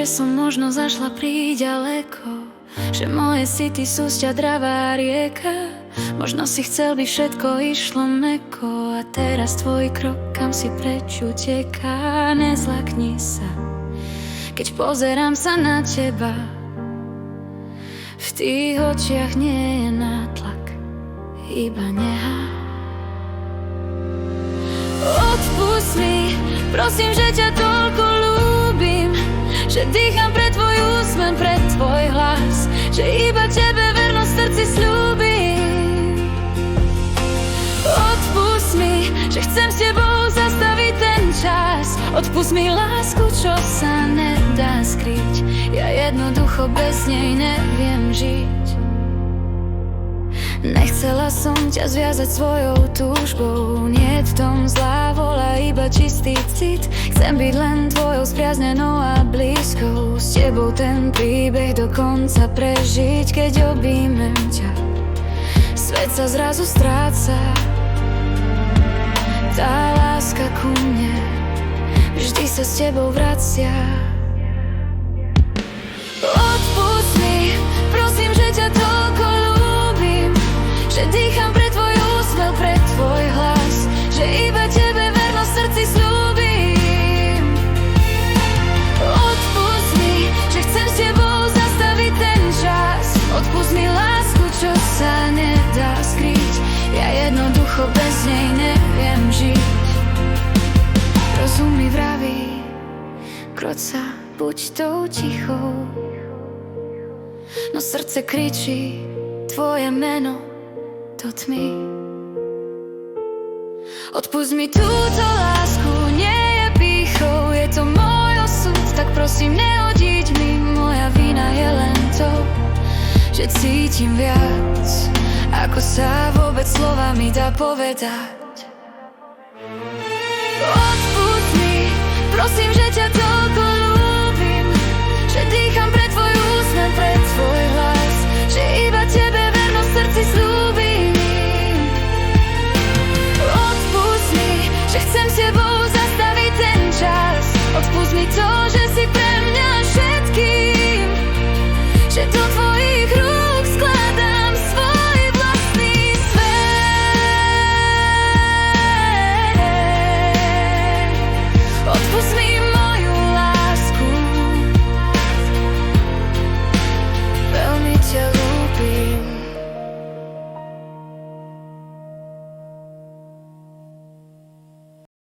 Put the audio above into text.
že som možno zašla príďaleko, že moje city sú sťadravá rieka. Možno si chcel, by všetko išlo meko, a teraz tvoj krok kam si preč uteká. Nezlakni sa, keď pozerám sa na teba. V tých očiach nie je nátlak, iba neha. Odpusť mi, prosím, že ťa toľko ľúbim, že dýcham pre tvoj úsmev, pre tvoj hlas, že iba tebe vernosť v srdci sľúbim. Odpusť mi, že chcem s tebou zastaviť ten čas. Odpusť mi lásku, čo sa nedá skryť, ja jednoducho bez nej neviem žiť. Nechcela som ťa zviazať svojou túžbou, nie v tom zlá vola, iba čistý cit. Chcem byť len tvojou spriaznenou a blízkou, s tebou ten príbeh do konca prežiť. Keď objímem ťa, svet sa zrazu stráca. Tá láska ku mne vždy sa s tebou vracia. Odpusť mi, prosím, že ťa toľko ľúbim, že dýcham pre tvoj úsmev, pre tvoj hlas, že iba tebe vernosť v srdci sľúbim. Odpusť mi, že chcem s tebou zastaviť ten čas. Odpusť mi lásku, čo sa nedá skryť, ja jednoducho bez nej neviem žiť. Rozum mi vraví, kroť sa, buď tou tichou, no srdce kričí tvoje meno do tmy. Odpusť mi túto lásku, nie je pýchou, je to môj osud, tak prosím neodíď mi. Moja vina je len to, že cítim viac, ako sa vôbec slovami dá povedať. Odpusť mi, prosím, že ťa to